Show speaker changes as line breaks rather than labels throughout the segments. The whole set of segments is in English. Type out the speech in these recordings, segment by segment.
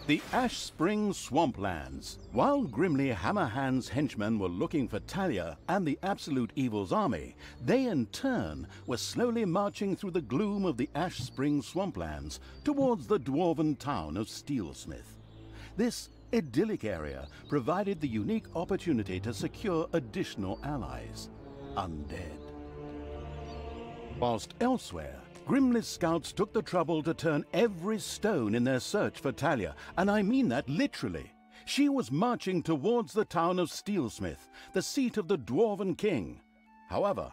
The Ashspring Swamplands. While Grimly Hammerhand's henchmen were looking for Talia and the Absolute Evil's army, they in turn were slowly marching through the gloom of the Ashspring Swamplands towards the dwarven town of Steelsmith. This idyllic area provided the unique opportunity to secure additional allies, undead. Whilst elsewhere, Grimly's scouts took the trouble to turn every stone in their search for Talia, and I mean that literally. She was marching towards the town of Steelsmith, the seat of the Dwarven King. However,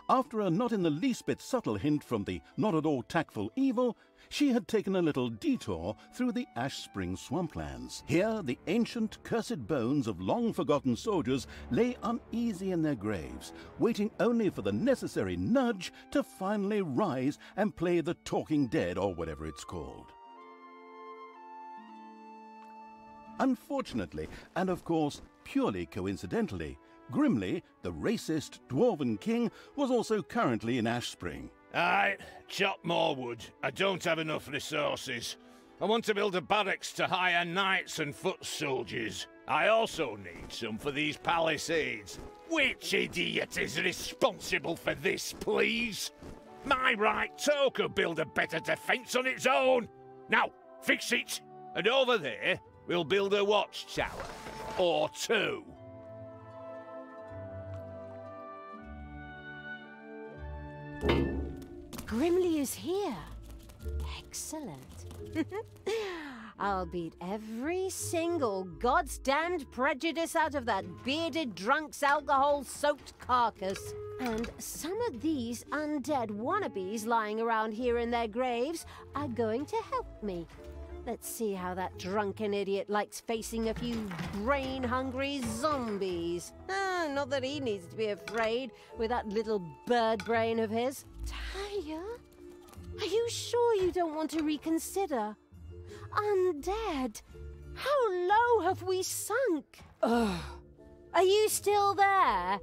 after a not in the least bit subtle hint from the not at all tactful Evil, she had taken a little detour through the Ashspring Swamplands. Here, the ancient, cursed bones of long-forgotten soldiers lay uneasy in their graves, waiting only for the necessary nudge to finally rise and play the Talking Dead, or whatever it's called. Unfortunately, and of course purely coincidentally, Grimly, the racist Dwarven King, was also currently in Ashspring.
Aye, chop more wood. I don't have enough resources. I want to build a barracks to hire knights and foot soldiers. I also need some for these palisades. Which idiot is responsible for this, please? My right toe could build a better defense on its own. Now, fix it. And over there, we'll build a watchtower. Or two.
Grimly is here. Excellent. I'll beat every single goddamned prejudice out of that bearded drunk's alcohol-soaked carcass. And some of these undead wannabes lying around here in their graves are going to help me. Let's see how that drunken idiot likes facing a few brain-hungry zombies. Not that he needs to be afraid with that little bird brain of his. Talia? Are you sure you don't want to reconsider? Undead? How low have we sunk? Ugh. Are you still there?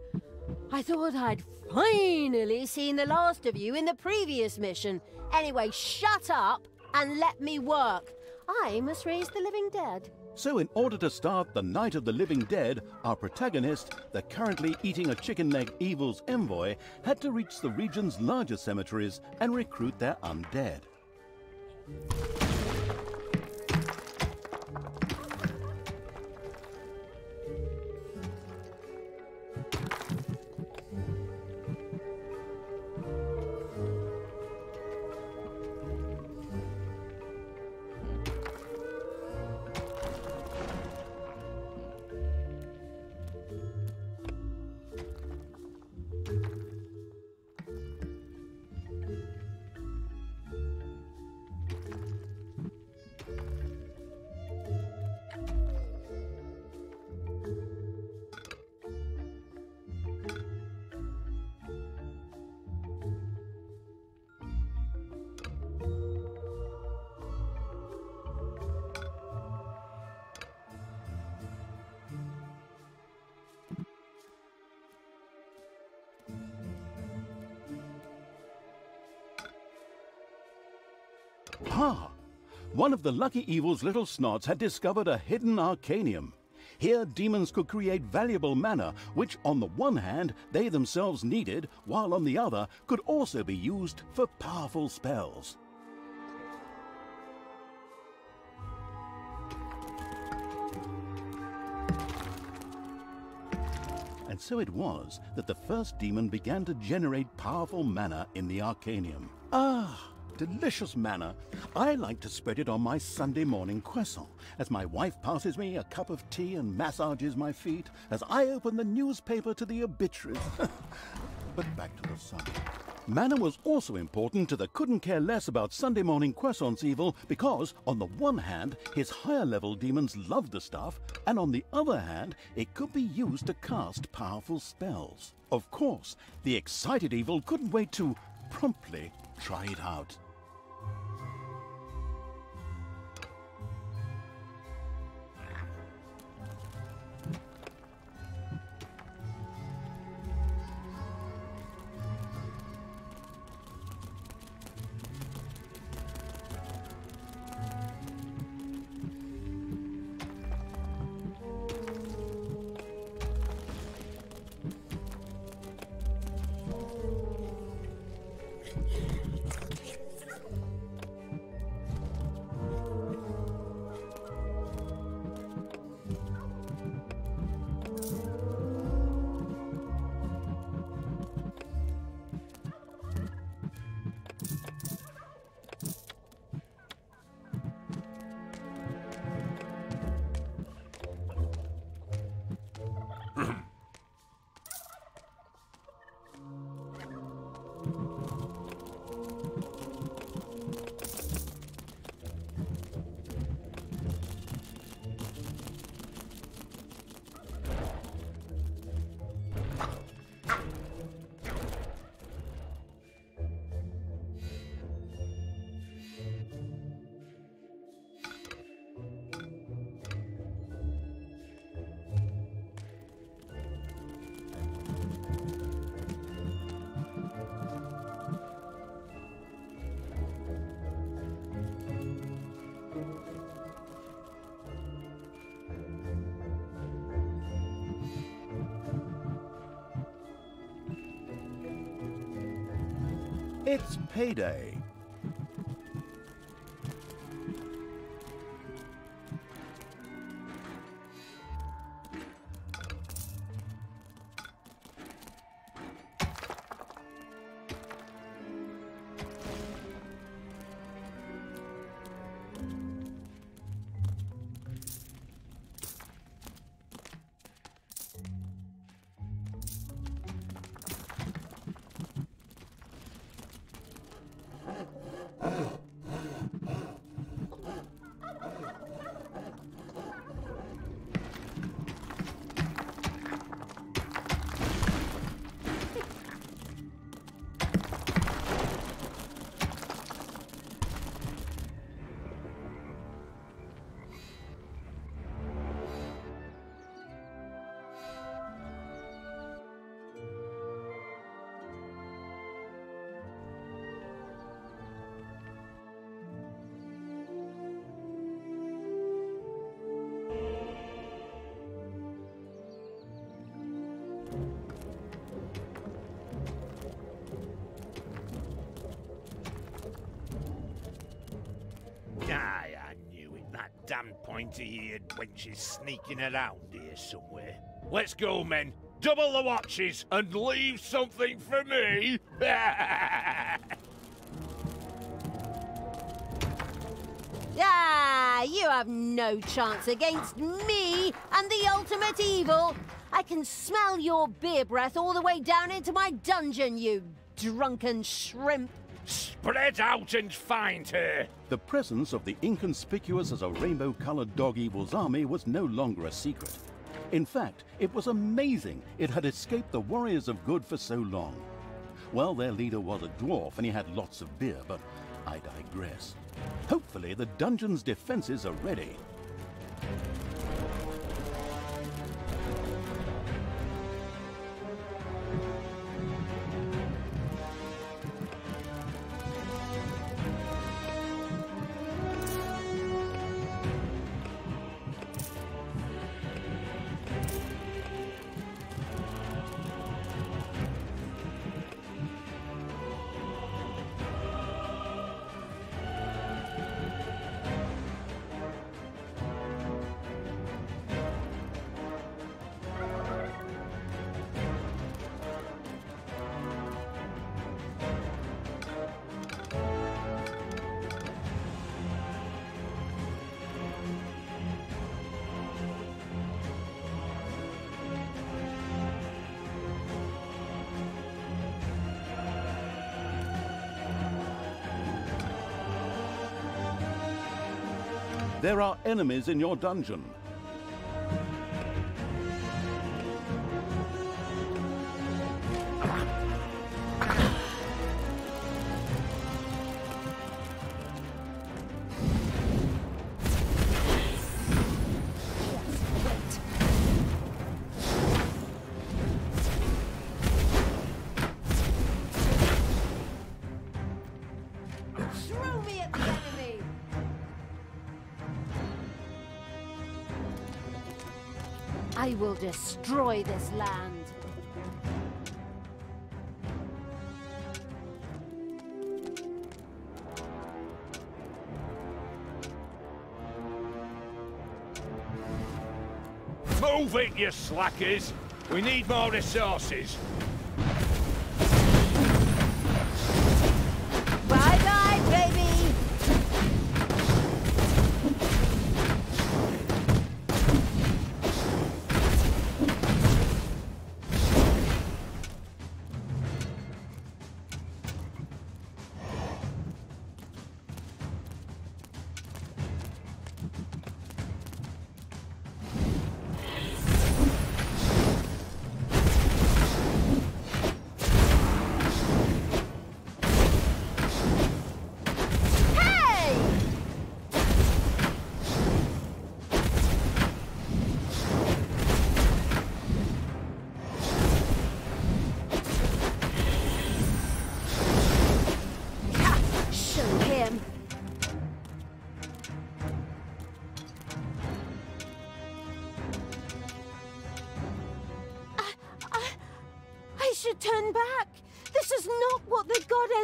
I thought I'd finally seen the last of you in the previous mission. Anyway, shut up and let me work. I must raise the living dead.
So in order to start the Night of the Living Dead, our protagonist, the currently eating a chicken leg Evil's envoy, had to reach the region's largest cemeteries and recruit their undead. Ah! One of the lucky Evil's little snots had discovered a hidden arcanium. Here demons could create valuable mana, which on the one hand they themselves needed, while on the other could also be used for powerful spells. And so it was that the first demon began to generate powerful mana in the arcanium. Ah! Delicious manna. I like to spread it on my Sunday morning croissant as my wife passes me a cup of tea and massages my feet as I open the newspaper to the obituaries. But back to the sun. Manna was also important to the couldn't care less about Sunday morning croissants Evil because, on the one hand, his higher level demons loved the stuff, and on the other hand, it could be used to cast powerful spells. Of course, the excited Evil couldn't wait to promptly try it out. It's payday.
Aye, I knew it. That damned pointy-eared wench is sneaking around here somewhere. Let's go, men. Double the watches and leave something for me.
Ah, you have no chance against me and the ultimate evil. I can smell your beer breath all the way down into my dungeon, you drunken shrimp.
Spread out and find her.
The presence of the inconspicuous as a rainbow-colored dog evil's army was no longer a secret. In fact, it was amazing it had escaped the warriors of good for so long. Well, their leader was a dwarf and he had lots of beer, but I digress. Hopefully the dungeon's defenses are ready. There are enemies in your dungeon.
Throw me at the enemy! I will destroy this land.
Move it, you slackers. We need more resources.
Bye-bye, baby!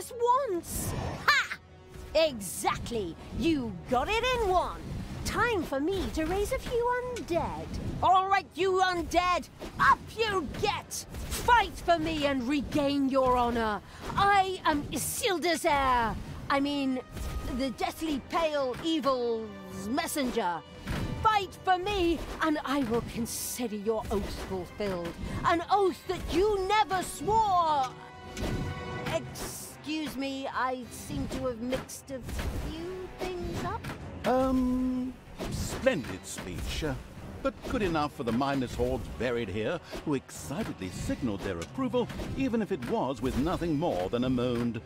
just once. Ha! Exactly. You got it in one. Time for me to raise a few undead. All right, you undead, up you get! Fight for me and regain your honor. I am Isildur's heir. I mean, the deathly pale evil's messenger. Fight for me, and I will consider your oath fulfilled. An oath that you never swore. Excuse me, I seem to have mixed a few things up.
Splendid speech, but good enough for the mindless hordes buried here, who excitedly signaled their approval, even if it was with nothing more than a moaned.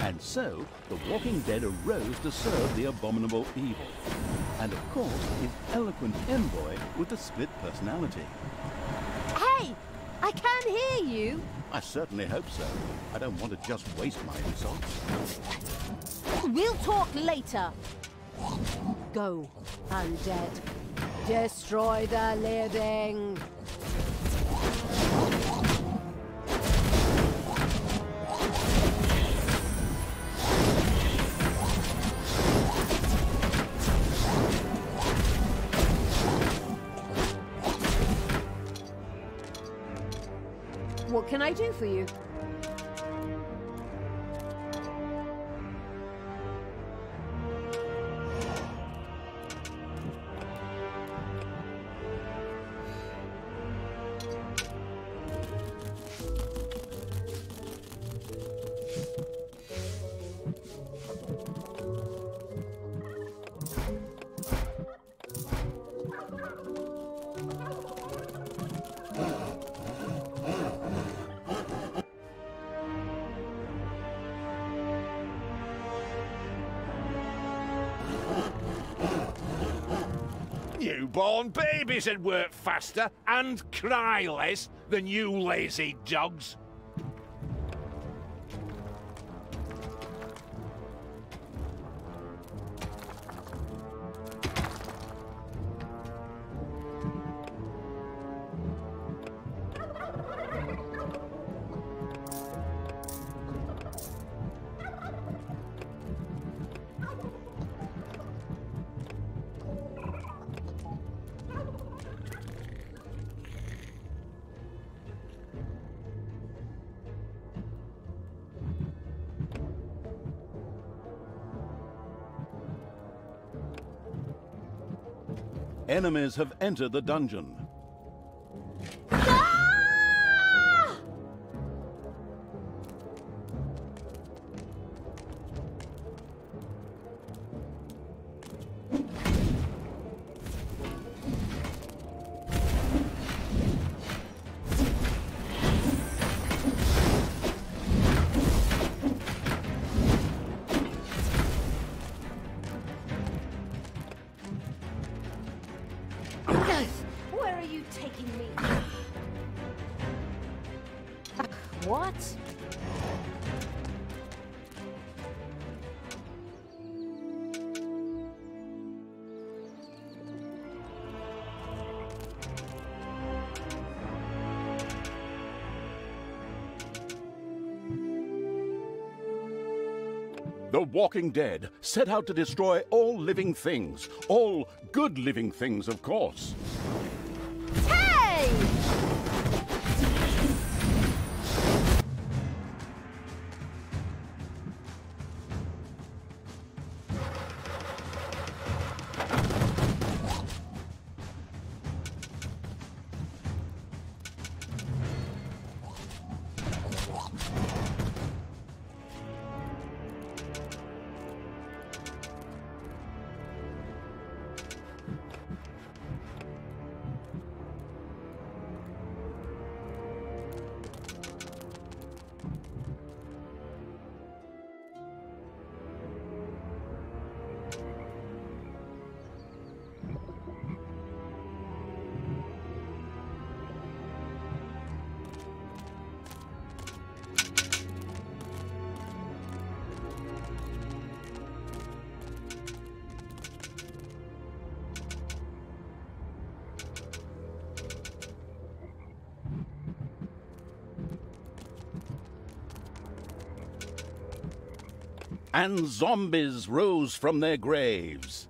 And so, the Walking Dead arose to serve the abominable evil. And of course, his eloquent envoy with the split personality.
Hey! I can't hear you!
I certainly hope so. I don't want to just waste my insults.
We'll talk later. Go, undead. Destroy the living. What can I do for you?
Newborn babies would work faster and cry less than you lazy dogs.
Enemies have entered the dungeon.
Where are you taking me? What?
The Walking Dead set out to destroy all living things. All good living things, of course.
Hey!
and zombies rose from their graves.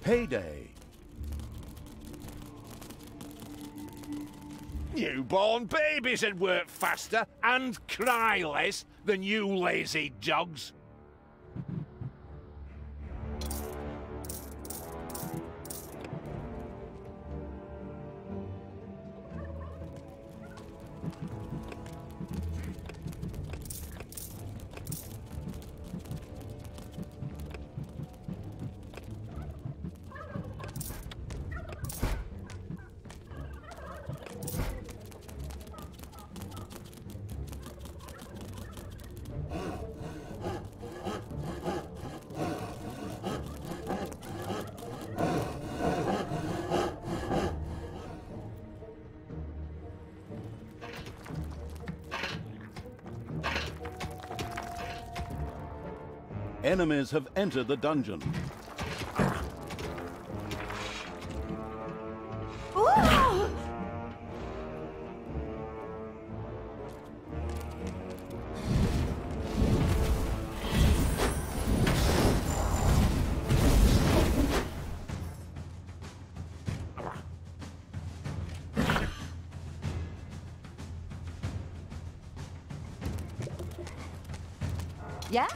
Payday.
Newborn babies would work faster and cry less than you lazy dogs.
Enemies have entered the dungeon.
Yeah?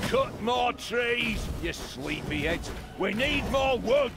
Cut more trees, you sleepyheads. We need more wood.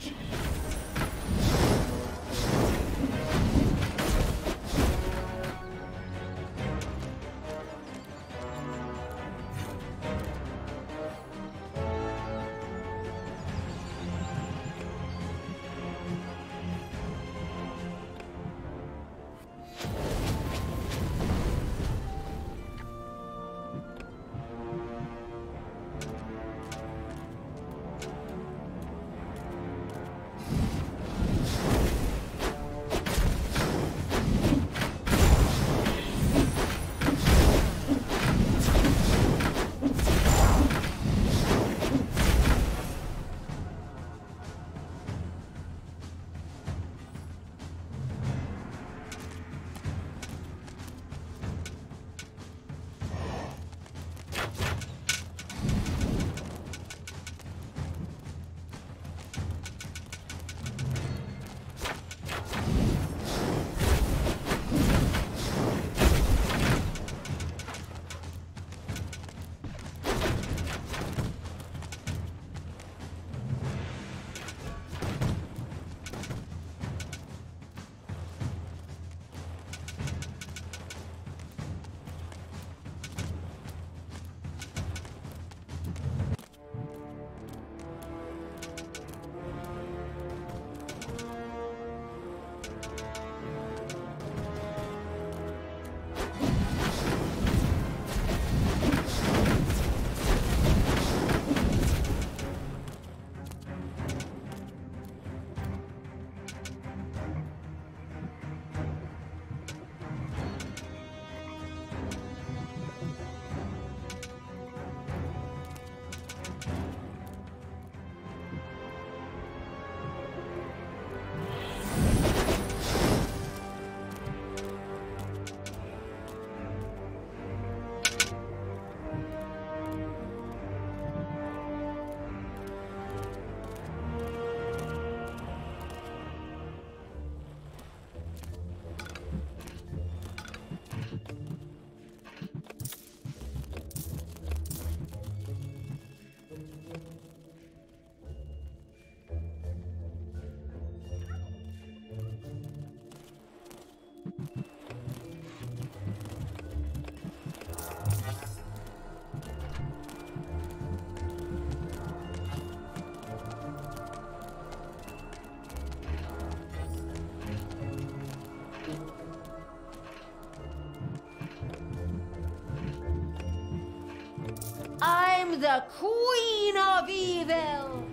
I'm the Queen of Evil!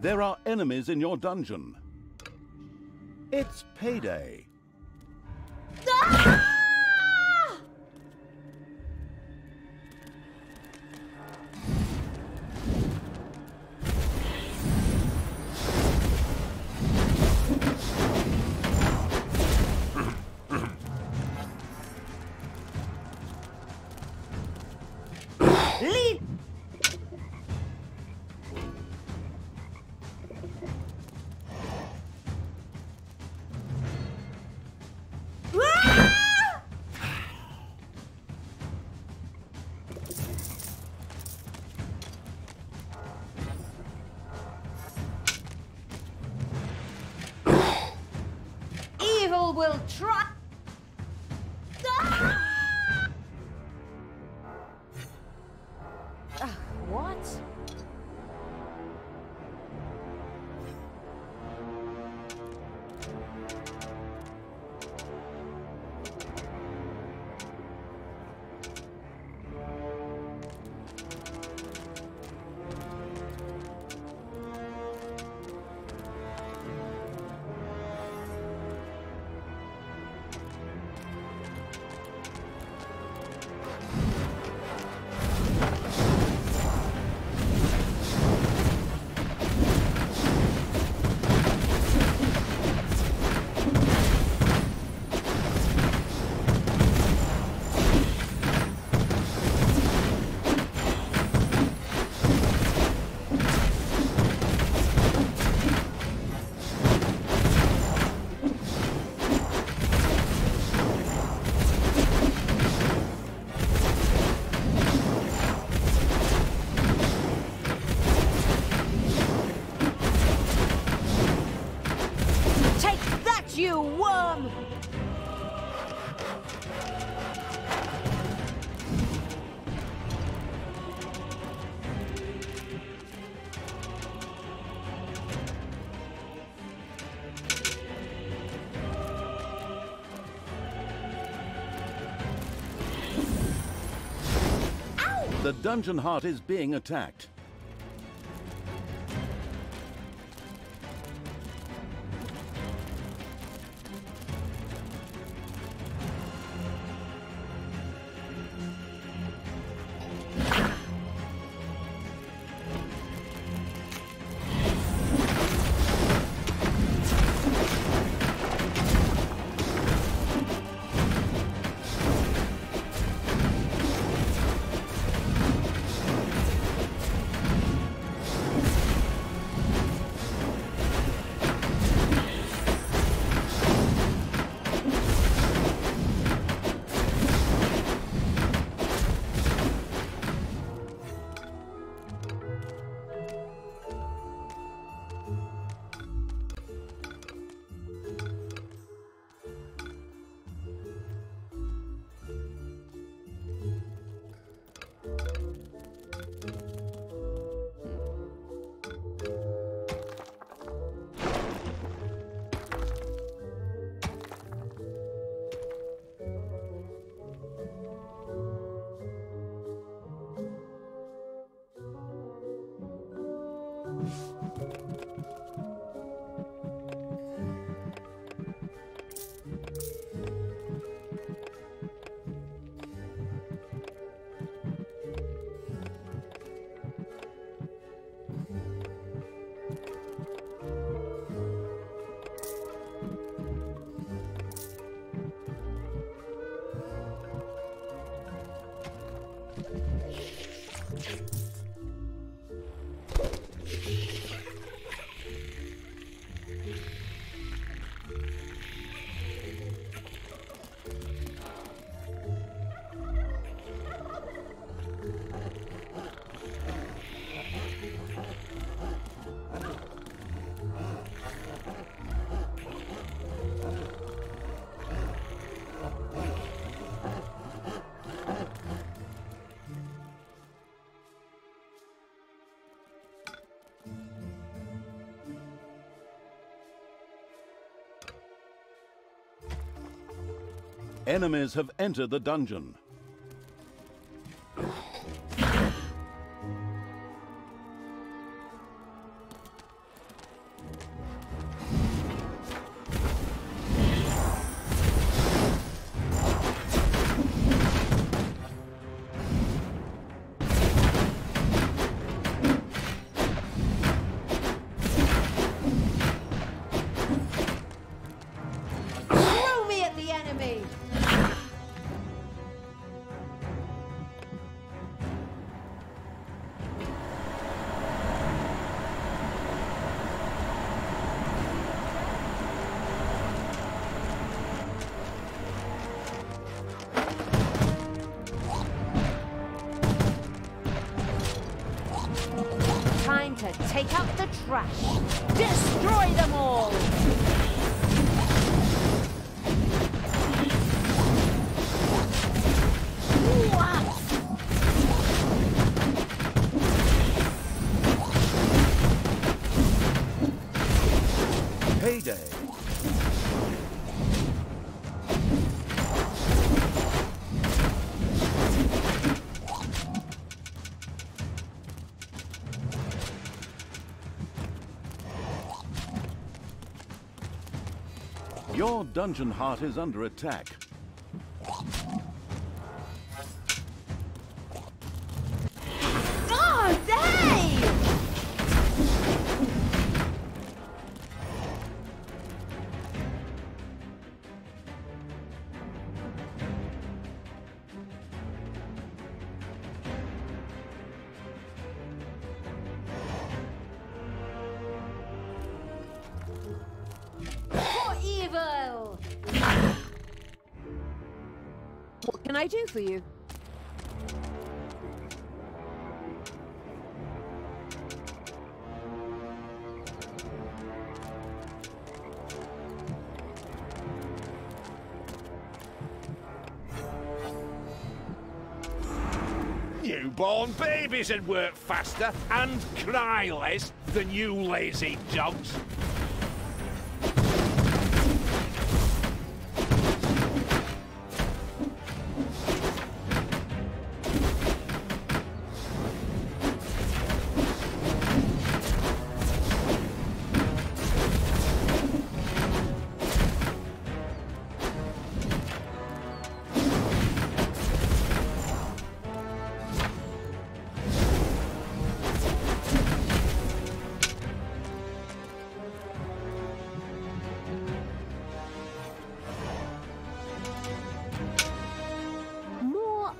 There are enemies in your dungeon. It's payday.
Ah! Leave! Evil will try. Ah! What? You worm! Ow!
The dungeon heart is being attacked. Enemies have entered the dungeon.
Throw me at the enemy! Time to take out the trash. Destroy them all! What?
Payday. Your dungeon heart is under attack.
Oh, hey! For evil! What can I do for you?
Newborn babies would work faster and cry less than you lazy dogs.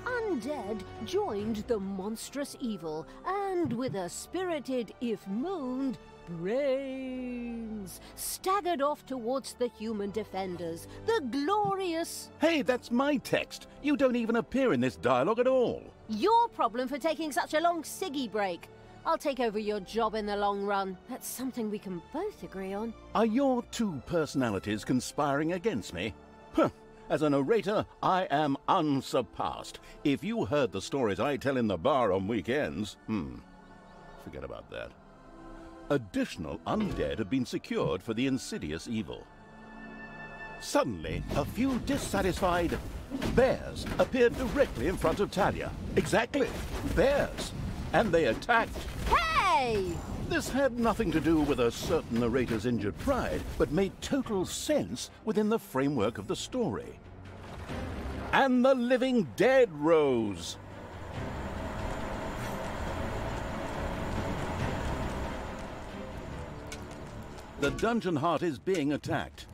Undead joined the monstrous evil, and with a spirited, if moaned, brains staggered off towards the human defenders, the glorious...
Hey, that's my text. You don't even appear in this dialogue at all.
Your problem for taking such a long ciggy break. I'll take over your job in the long run. That's something we can both agree on.
Are your two personalities conspiring against me? Huh. As a narrator, I am unsurpassed. If you heard the stories I tell in the bar on weekends, forget about that. Additional undead have been secured for the insidious evil. Suddenly, a few dissatisfied bears appeared directly in front of Talia. Exactly, bears. And they attacked.
Hey!
This had nothing to do with a certain narrator's injured pride, but made total sense within the framework of the story. And the living dead rose. The dungeon heart is being attacked.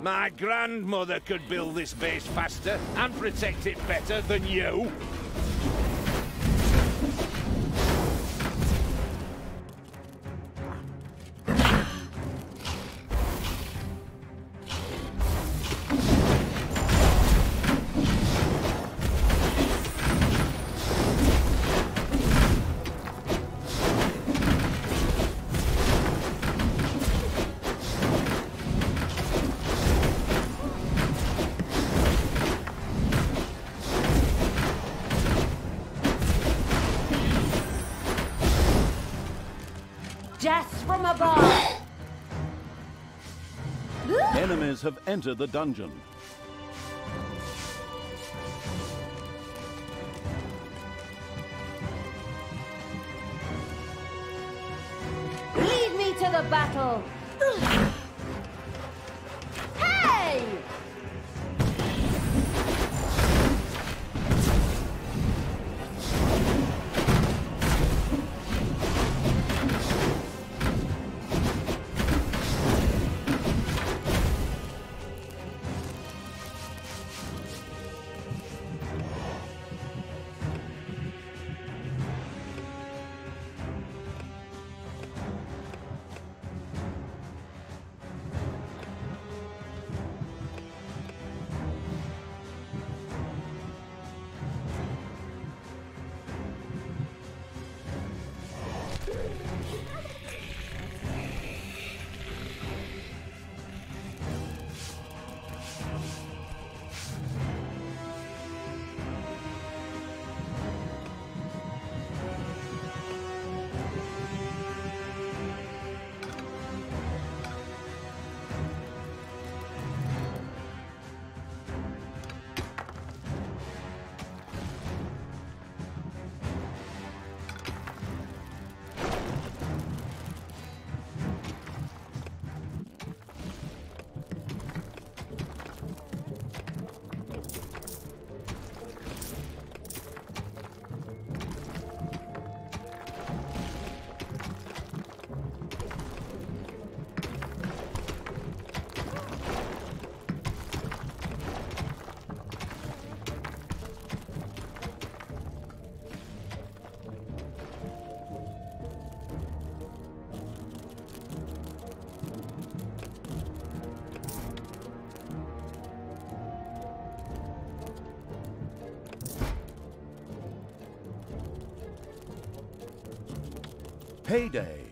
My grandmother could build this base faster and protect it better than you.
Death from above!
Enemies have entered the dungeon.
Lead me to the battle! Hey!
Payday.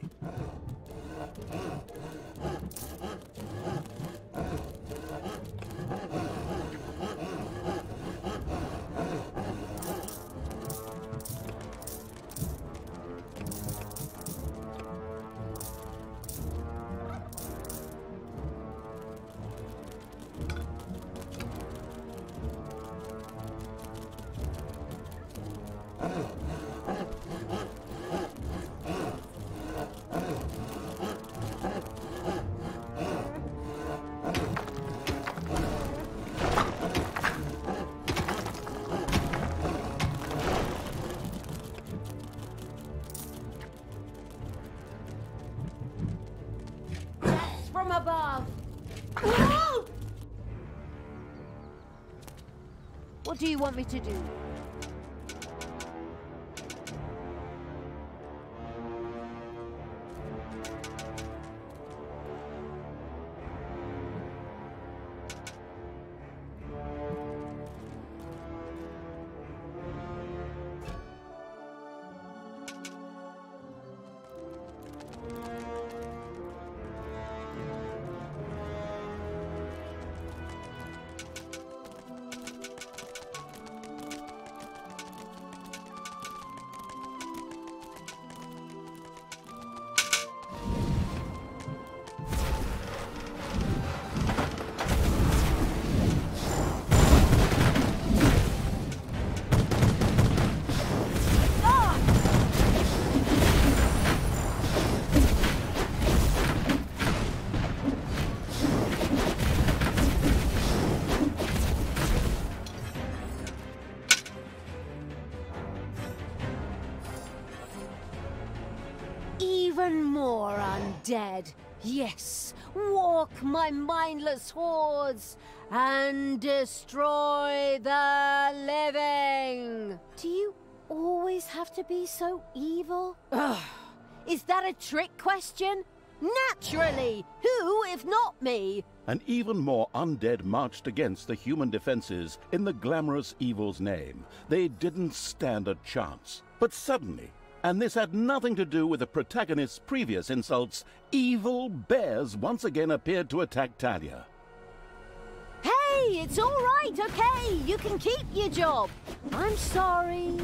From above! What do you want me to do? Even more undead. Yes, walk my mindless hordes and destroy the living. Do you always have to be so evil? Ugh. Is that a trick question? Naturally! Who, if not me?
And even more undead marched against the human defenses in the glamorous evil's name. They didn't stand a chance. But suddenly, and this had nothing to do with the protagonist's previous insults, evil bears once again appeared to attack Talia.
Hey, it's all right, okay? You can keep your job. I'm sorry.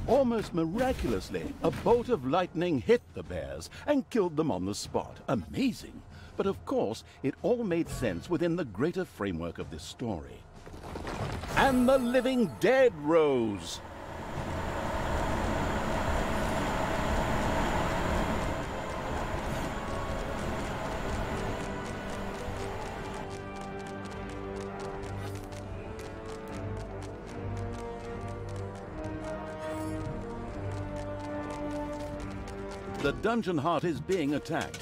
Almost miraculously, a bolt of lightning hit the bears and killed them on the spot. Amazing. But of course, it all made sense within the greater framework of this story. And the living dead rose! The dungeon heart is being attacked.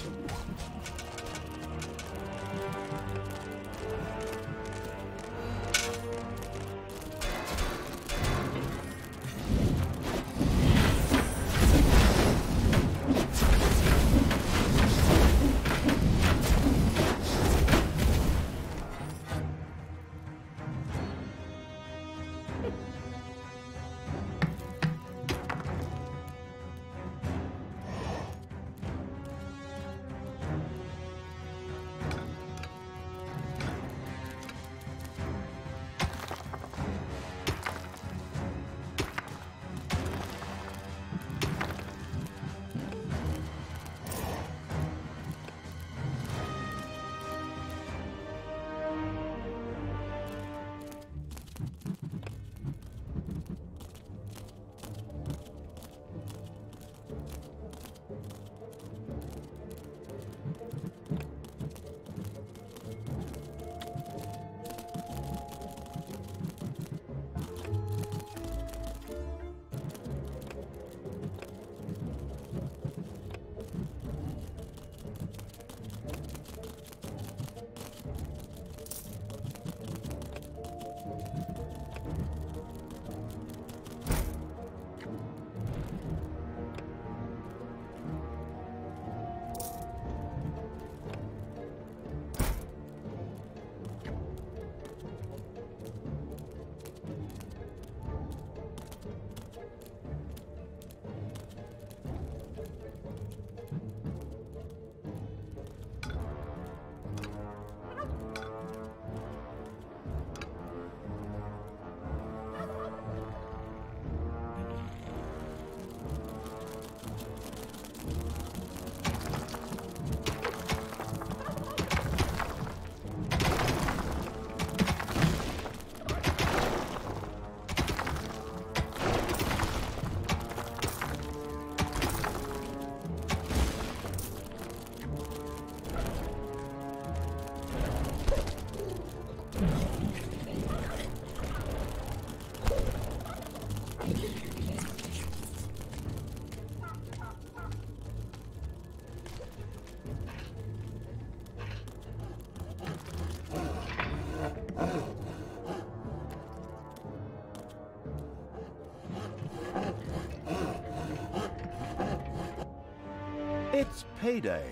It's payday.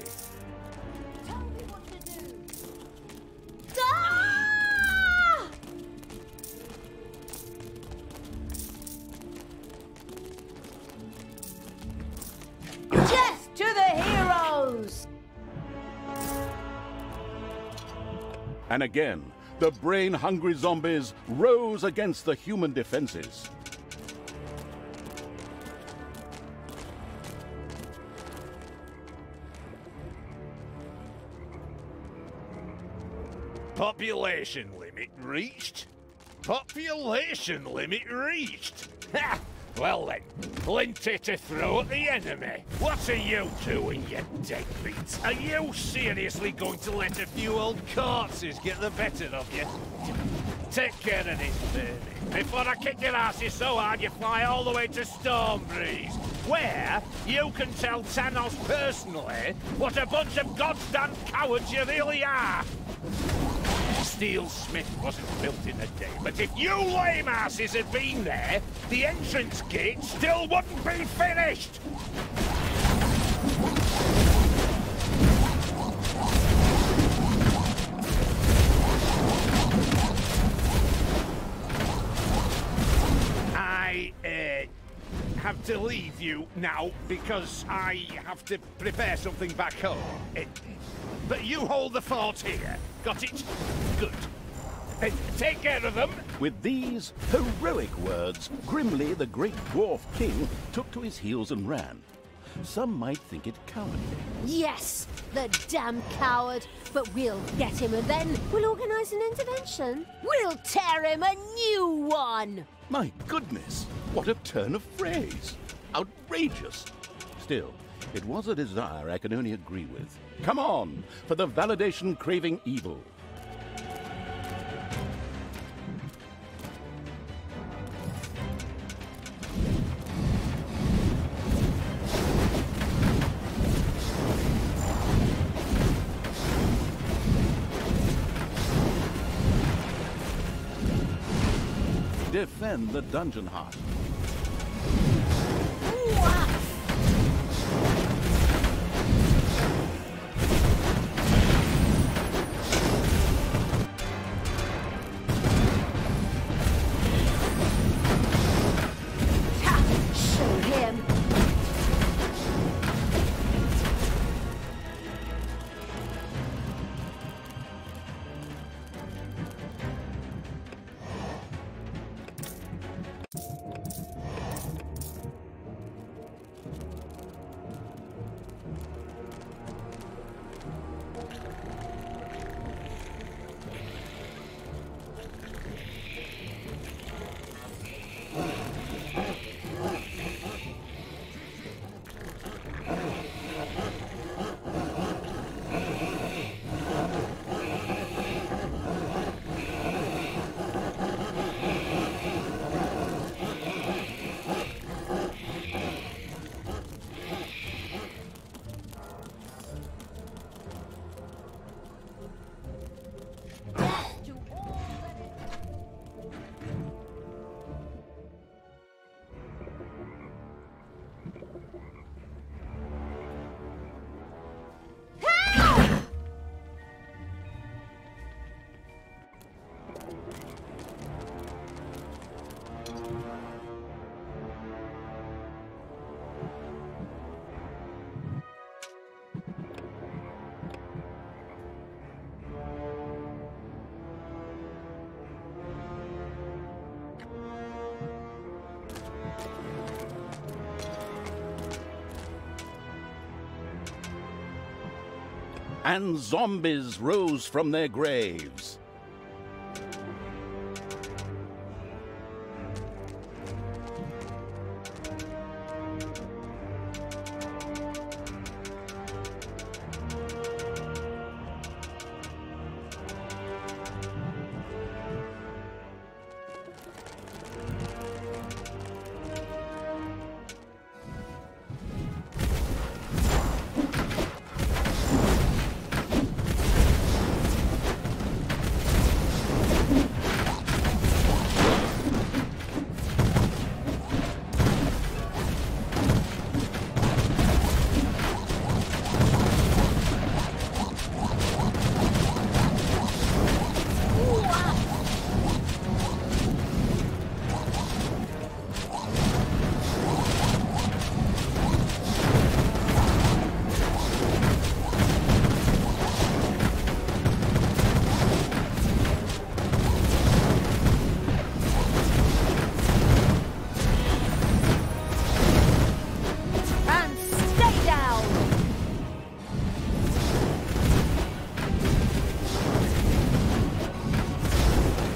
Tell me what to do. Ah! Death to the heroes!
And again, the brain-hungry zombies rose against the human defenses.
Population limit reached? Population limit reached? Ha! Well then, plenty to throw at the enemy. What are you doing, you deadbeats? Are you seriously going to let a few old corpses get the better of you? Take care of this, baby, before I kick your asses so hard you fly all the way to Stormbreeze, where you can tell Thanos personally what a bunch of goddamn cowards you really are. Steel Smith wasn't built in a day, but if you lame asses had been there, the entrance gate still wouldn't be finished! I have to leave you now because I have to prepare something back home. But you hold the fort here. Got it? Good. Take care of them.
With these heroic words, Grimly, the great dwarf king, took to his heels and ran. some might think it cowardly.
Yes, the damn coward. But we'll get him and then we'll organize an intervention. We'll tear him a new one.
My goodness, what a turn of phrase. Outrageous. Still, it was a desire I can only agree with. Come on, for the validation-craving evil. Defend the dungeon heart.
Show him.
And zombies rose from their graves.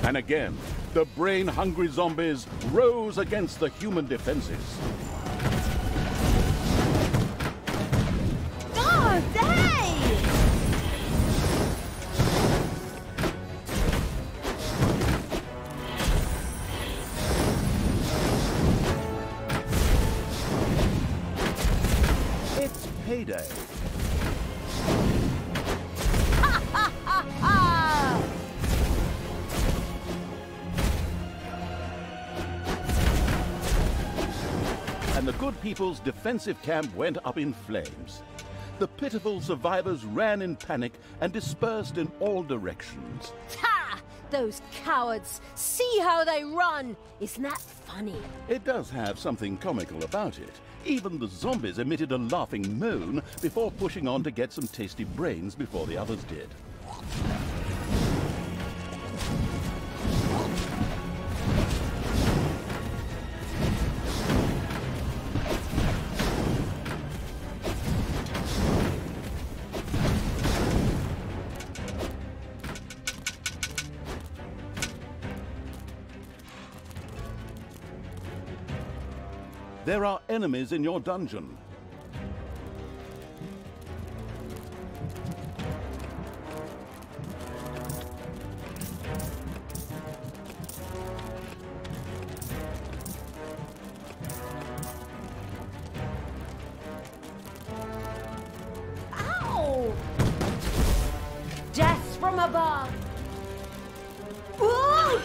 And again, the brain-hungry zombies rose against the human defenses.
Oh, hey!
It's payday. And the good people's defensive camp went up in flames. The pitiful survivors ran in panic and dispersed in all directions.
Ha! Those cowards! See how they run! Isn't that funny?
It does have something comical about it. Even the zombies emitted a laughing moan before pushing on to get some tasty brains before the others did. There are enemies in your dungeon.
Ow! Death from above! Ooh!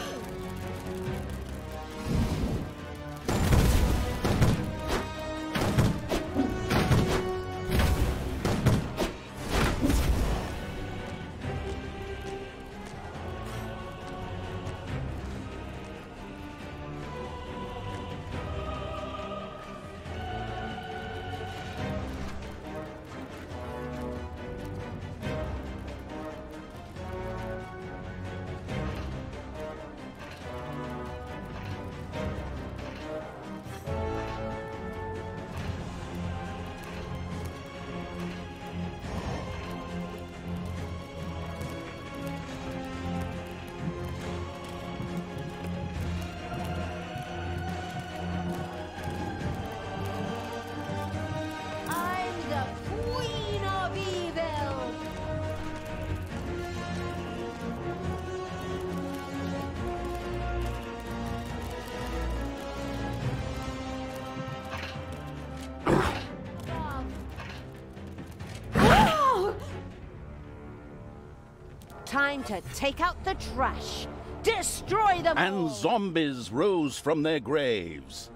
Time to take out the trash. Destroy them all!
And zombies rose from their graves.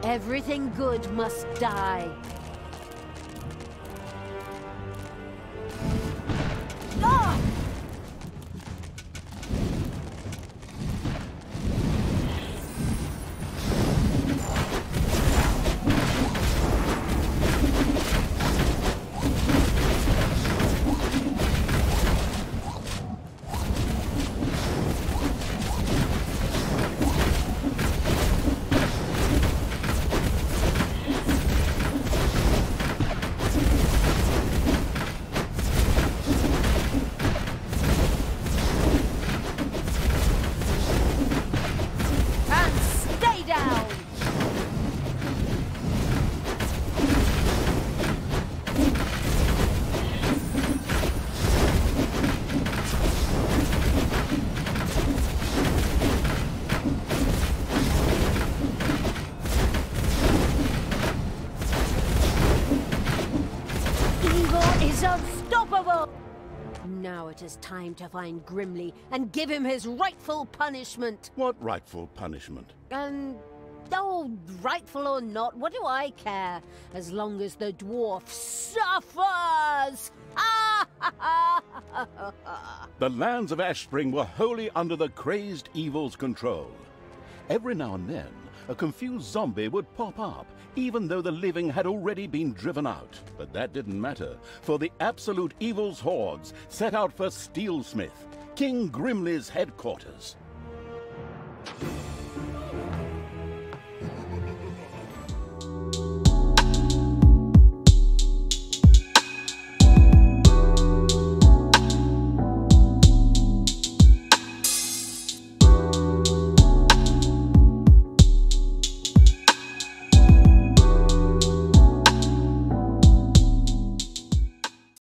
Everything good must die. Ah! Now it is time to find Grimly and give him his rightful punishment.
What rightful punishment?
Oh, rightful or not, what do I care? As long as the dwarf suffers!
The lands of Ashspring were wholly under the crazed evil's control. Every now and then, a confused zombie would pop up, even though the living had already been driven out. But that didn't matter, for the absolute evil's hordes set out for Steelsmith, King Grimly's headquarters.